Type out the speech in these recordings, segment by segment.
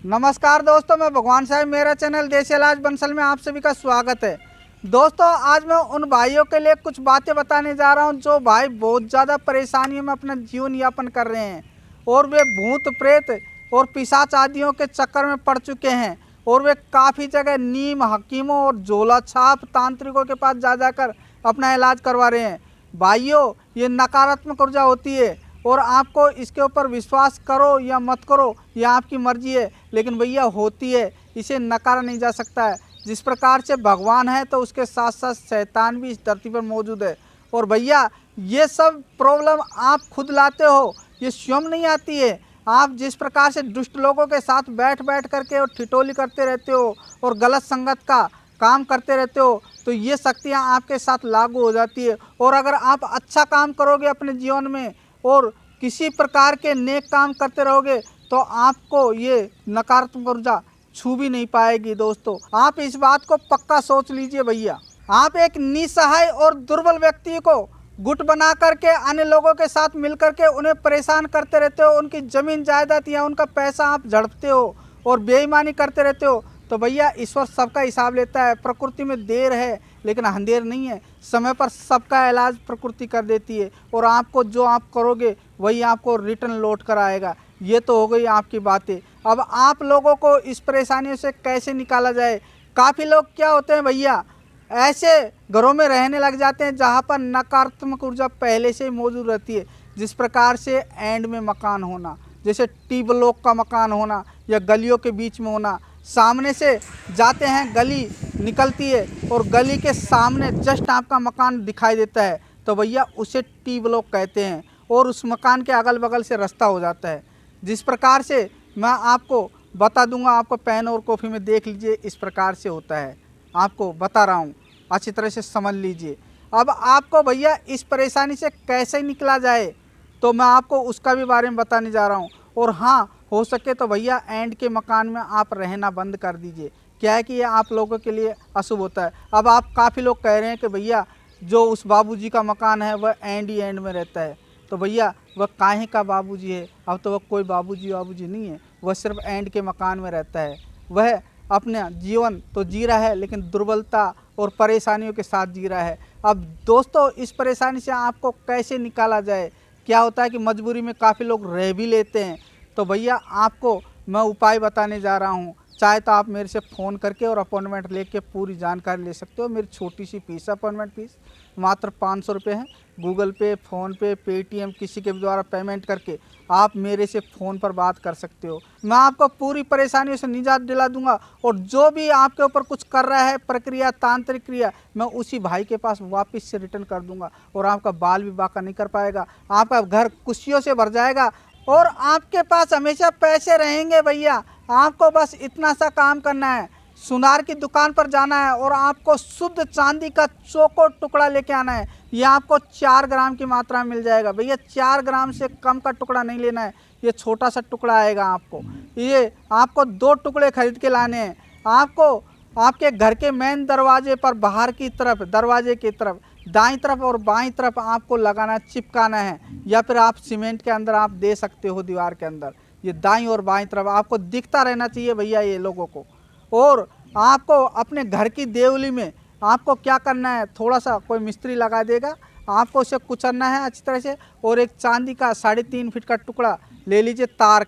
नमस्कार दोस्तों, मैं भगवान साहब, मेरा चैनल देसी इलाज बंसल में आप सभी का स्वागत है। दोस्तों, आज मैं उन भाइयों के लिए कुछ बातें बताने जा रहा हूं जो भाई बहुत ज़्यादा परेशानियों में अपना जीवन यापन कर रहे हैं और वे भूत प्रेत और पिशाच आदियों के चक्कर में पड़ चुके हैं और वे काफ़ी जगह नीम हकीमों और झोला छाप तांत्रिकों के पास जा जाकर अपना इलाज करवा रहे हैं। भाइयों, ये नकारात्मक ऊर्जा होती है और आपको इसके ऊपर विश्वास करो या मत करो, यह आपकी मर्जी है, लेकिन भैया होती है, इसे नकारा नहीं जा सकता है। जिस प्रकार से भगवान है तो उसके साथ साथ शैतान भी इस धरती पर मौजूद है। और भैया, ये सब प्रॉब्लम आप खुद लाते हो, ये स्वयं नहीं आती है। आप जिस प्रकार से दुष्ट लोगों के साथ बैठ करके और ठिठोली करते रहते हो और गलत संगत का काम करते रहते हो, तो ये शक्तियाँ आपके साथ लागू हो जाती है। और अगर आप अच्छा काम करोगे अपने जीवन में और किसी प्रकार के नेक काम करते रहोगे तो आपको ये नकारात्मक ऊर्जा छू भी नहीं पाएगी। दोस्तों, आप इस बात को पक्का सोच लीजिए भैया। आप एक निसहाय और दुर्बल व्यक्ति को गुट बना करके अन्य लोगों के साथ मिलकर के उन्हें परेशान करते रहते हो, उनकी जमीन जायदाद या उनका पैसा आप झड़पते हो और बेईमानी करते रहते हो, तो भैया ईश्वर सबका हिसाब लेता है। प्रकृति में देर है लेकिन अंधेर नहीं है, समय पर सबका इलाज प्रकृति कर देती है और आपको जो आप करोगे वही आपको रिटर्न लौट कर आएगा। ये तो हो गई आपकी बातें। अब आप लोगों को इस परेशानियों से कैसे निकाला जाए? काफ़ी लोग क्या होते हैं भैया, ऐसे घरों में रहने लग जाते हैं जहाँ पर नकारात्मक ऊर्जा पहले से ही मौजूद रहती है। जिस प्रकार से एंड में मकान होना, जैसे टी ब्लॉक का मकान होना या गलियों के बीच में होना, सामने से जाते हैं गली निकलती है और गली के सामने जस्ट आपका मकान दिखाई देता है, तो भैया उसे टी ब्लॉक कहते हैं और उस मकान के अगल बगल से रास्ता हो जाता है। जिस प्रकार से मैं आपको बता दूंगा, आपको पेन और कॉपी में देख लीजिए, इस प्रकार से होता है। आपको बता रहा हूँ, अच्छी तरह से समझ लीजिए। अब आपको भैया इस परेशानी से कैसे निकला जाए तो मैं आपको उसका भी बारे में बताने जा रहा हूँ। और हाँ, हो सके तो भैया एंड के मकान में आप रहना बंद कर दीजिए। क्या है कि ये आप लोगों के लिए अशुभ होता है। अब आप काफ़ी लोग कह रहे हैं कि भैया जो उस बाबूजी का मकान है वह एंड ही एंड में रहता है, तो भैया वह काहे का बाबूजी है? अब तो वह कोई बाबूजी नहीं है, वह सिर्फ एंड के मकान में रहता है। वह अपना जीवन तो जी रहा है लेकिन दुर्बलता और परेशानियों के साथ जी रहा है। अब दोस्तों, इस परेशानी से आपको कैसे निकाला जाए? क्या होता है कि मजबूरी में काफ़ी लोग रह भी लेते हैं, तो भैया आपको मैं उपाय बताने जा रहा हूँ। चाहे तो आप मेरे से फ़ोन करके और अपॉइंटमेंट लेके पूरी जानकारी ले सकते हो। मेरी छोटी सी फीस, अपॉइंटमेंट फीस मात्र 500 रुपये है। गूगल पे, फ़ोनपे, पेटीएम किसी के द्वारा पेमेंट करके आप मेरे से फ़ोन पर बात कर सकते हो। मैं आपको पूरी परेशानियों से निजात दिला दूंगा और जो भी आपके ऊपर कुछ कर रहा है प्रक्रिया, तांत्रिक क्रिया, मैं उसी भाई के पास वापस से रिटर्न कर दूंगा और आपका बाल भी बाका नहीं कर पाएगा। आपका घर खुशियों से भर जाएगा और आपके पास हमेशा पैसे रहेंगे। भैया, आपको बस इतना सा काम करना है, सुनार की दुकान पर जाना है और आपको शुद्ध चांदी का चौकोर टुकड़ा लेके आना है। ये आपको 4 ग्राम की मात्रा में मिल जाएगा। भैया 4 ग्राम से कम का टुकड़ा नहीं लेना है, ये छोटा सा टुकड़ा आएगा आपको। ये आपको 2 टुकड़े खरीद के लाने हैं। आपको आपके घर के मेन दरवाजे पर बाहर की तरफ, दरवाजे की तरफ दाईं तरफ और बाईं तरफ आपको लगाना, चिपकाना है, या फिर आप सीमेंट के अंदर आप दे सकते हो दीवार के अंदर। ये दाईं और बाईं तरफ आपको दिखता रहना चाहिए भैया ये लोगों को। और आपको अपने घर की देवली में आपको क्या करना है, थोड़ा सा कोई मिस्त्री लगा देगा, आपको उसे कुचलना है अच्छी तरह से और एक चांदी का 3.5 फीट का टुकड़ा ले लीजिए, तार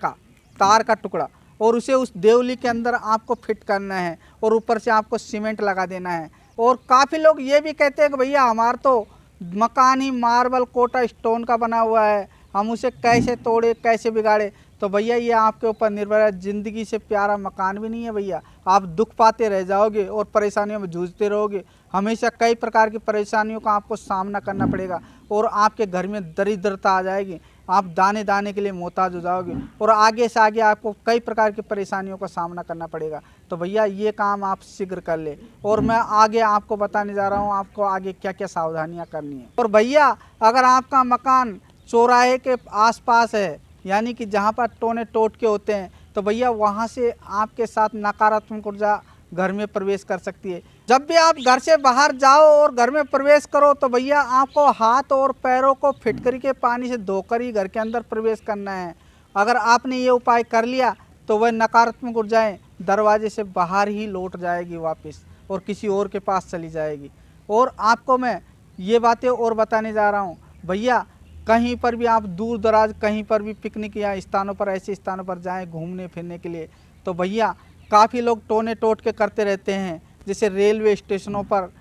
का टुकड़ा, और उसे उस देवली के अंदर आपको फिट करना है और ऊपर से आपको सीमेंट लगा देना है। और काफ़ी लोग ये भी कहते हैं कि भैया हमारा तो मकान ही मार्बल कोटा स्टोन का बना हुआ है, हम उसे कैसे तोड़े, कैसे बिगाड़े? तो भैया ये आपके ऊपर निर्भर है। ज़िंदगी से प्यारा मकान भी नहीं है भैया। आप दुख पाते रह जाओगे और परेशानियों में जूझते रहोगे। हमेशा कई प्रकार की परेशानियों का आपको सामना करना पड़ेगा और आपके घर में दरिद्रता आ जाएगी। आप दाने दाने के लिए मोहताज हो जाओगे और आगे से आगे आपको कई प्रकार की परेशानियों का सामना करना पड़ेगा। तो भैया ये काम आप शीघ्र कर ले और मैं आगे आपको बताने जा रहा हूँ आपको आगे क्या क्या सावधानियाँ करनी है। और भैया, अगर आपका मकान चौराहे के आसपास है, यानी कि जहाँ पर टोने टोटके होते हैं, तो भैया वहाँ से आपके साथ नकारात्मक ऊर्जा घर में प्रवेश कर सकती है। जब भी आप घर से बाहर जाओ और घर में प्रवेश करो तो भैया आपको हाथ और पैरों को फिटकरी के पानी से धोकर ही घर के अंदर प्रवेश करना है। अगर आपने ये उपाय कर लिया तो वह नकारात्मक ऊर्जाएं दरवाजे से बाहर ही लौट जाएगी वापस और किसी और के पास चली जाएगी। और आपको मैं ये बातें और बताने जा रहा हूँ भैया, कहीं पर भी आप दूर दराज कहीं पर भी पिकनिक या स्थानों पर, ऐसे स्थानों पर जाएं घूमने फिरने के लिए, तो भैया काफ़ी लोग टोने टोट के करते रहते हैं। जैसे रेलवे स्टेशनों पर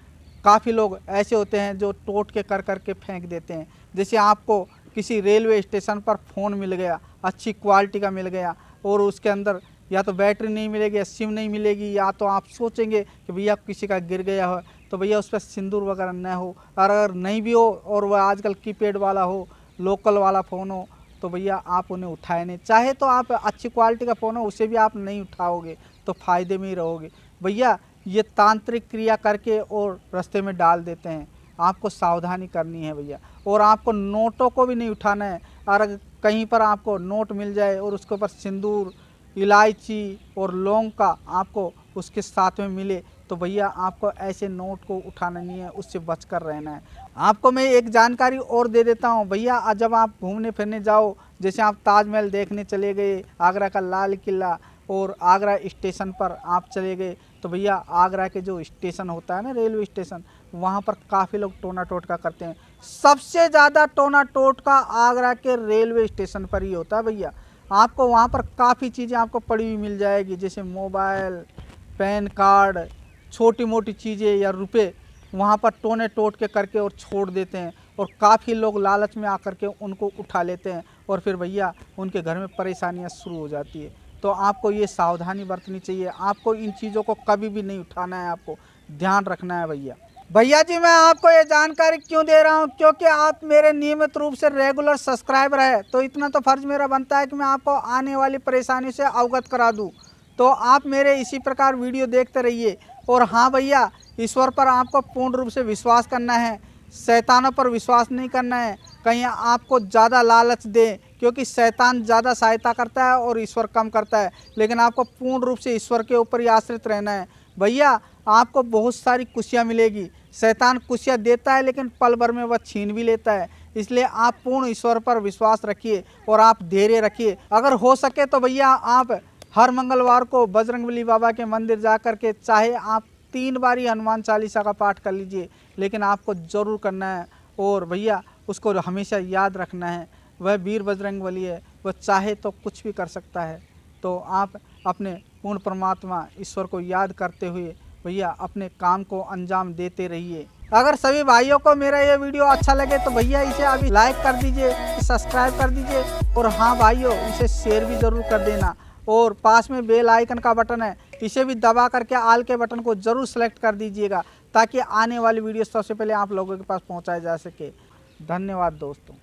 काफ़ी लोग ऐसे होते हैं जो टोट के कर के फेंक देते हैं। जैसे आपको किसी रेलवे स्टेशन पर फ़ोन मिल गया, अच्छी क्वालिटी का मिल गया, और उसके अंदर या तो बैटरी नहीं मिलेगी या सिम नहीं मिलेगी, या तो आप सोचेंगे कि भैया किसी का गिर गया हो, तो भैया उस पर सिंदूर वगैरह न हो, और अगर नहीं भी हो और वह आजकल कीपैड वाला हो, लोकल वाला फ़ोन हो, तो भैया आप उन्हें उठाए नहीं। चाहे तो आप अच्छी क्वालिटी का फ़ोन हो उसे भी आप नहीं उठाओगे तो फ़ायदे में ही रहोगे। भैया ये तांत्रिक क्रिया करके और रास्ते में डाल देते हैं, आपको सावधानी करनी है भैया। और आपको नोटों को भी नहीं उठाना है। और अगर कहीं पर आपको नोट मिल जाए और उसके ऊपर सिंदूर, इलायची और लौंग का आपको उसके साथ में मिले, तो भैया आपको ऐसे नोट को उठाना नहीं है, उससे बचकर रहना है। आपको मैं एक जानकारी और दे देता हूँ भैया, जब आप घूमने फिरने जाओ, जैसे आप ताजमहल देखने चले गए, आगरा का लाल किला और आगरा स्टेशन पर आप चले गए, तो भैया आगरा के जो स्टेशन होता है ना, रेलवे स्टेशन, वहाँ पर काफ़ी लोग टोना टोटका करते हैं। सबसे ज़्यादा टोना टोटका आगरा के रेलवे स्टेशन पर ही होता है भैया। आपको वहाँ पर काफ़ी चीज़ें आपको पड़ी हुई मिल जाएगी, जैसे मोबाइल, पैन कार्ड, छोटी मोटी चीज़ें या रुपए वहाँ पर टोने टोट के करके और छोड़ देते हैं। और काफ़ी लोग लालच में आकर के उनको उठा लेते हैं और फिर भैया उनके घर में परेशानियाँ शुरू हो जाती है। तो आपको ये सावधानी बरतनी चाहिए, आपको इन चीज़ों को कभी भी नहीं उठाना है, आपको ध्यान रखना है भैया। भैया जी मैं आपको ये जानकारी क्यों दे रहा हूँ, क्योंकि आप मेरे नियमित रूप से रेगुलर सब्सक्राइबर है, तो इतना तो फ़र्ज़ मेरा बनता है कि मैं आपको आने वाली परेशानी से अवगत करा दूँ। तो आप मेरे इसी प्रकार वीडियो देखते रहिए। और हाँ भैया, ईश्वर पर आपको पूर्ण रूप से विश्वास करना है, शैतानों पर विश्वास नहीं करना है। कहीं आपको ज़्यादा लालच दे, क्योंकि शैतान ज़्यादा सहायता करता है और ईश्वर कम करता है, लेकिन आपको पूर्ण रूप से ईश्वर के ऊपर ही आश्रित रहना है। भैया आपको बहुत सारी खुशियाँ मिलेगी। शैतान खुशियाँ देता है लेकिन पल भर में वह छीन भी लेता है, इसलिए आप पूर्ण ईश्वर पर विश्वास रखिए और आप धैर्य रखिए। अगर हो सके तो भैया आप हर मंगलवार को बजरंगबली बाबा के मंदिर जा कर के चाहे आप 3 बार ही हनुमान चालीसा का पाठ कर लीजिए, लेकिन आपको ज़रूर करना है। और भैया उसको हमेशा याद रखना है, वह वीर बजरंगबली है, वह चाहे तो कुछ भी कर सकता है। तो आप अपने पूर्ण परमात्मा ईश्वर को याद करते हुए भैया अपने काम को अंजाम देते रहिए। अगर सभी भाइयों को मेरा ये वीडियो अच्छा लगे तो भैया इसे अभी लाइक कर दीजिए, सब्सक्राइब कर दीजिए, और हाँ भाइयों इसे शेयर भी ज़रूर कर देना। और पास में बेल आइकन का बटन है, इसे भी दबा करके आल के बटन को ज़रूर सेलेक्ट कर दीजिएगा, ताकि आने वाली वीडियो सबसे पहले आप लोगों के पास पहुंचाई जा सके। धन्यवाद दोस्तों।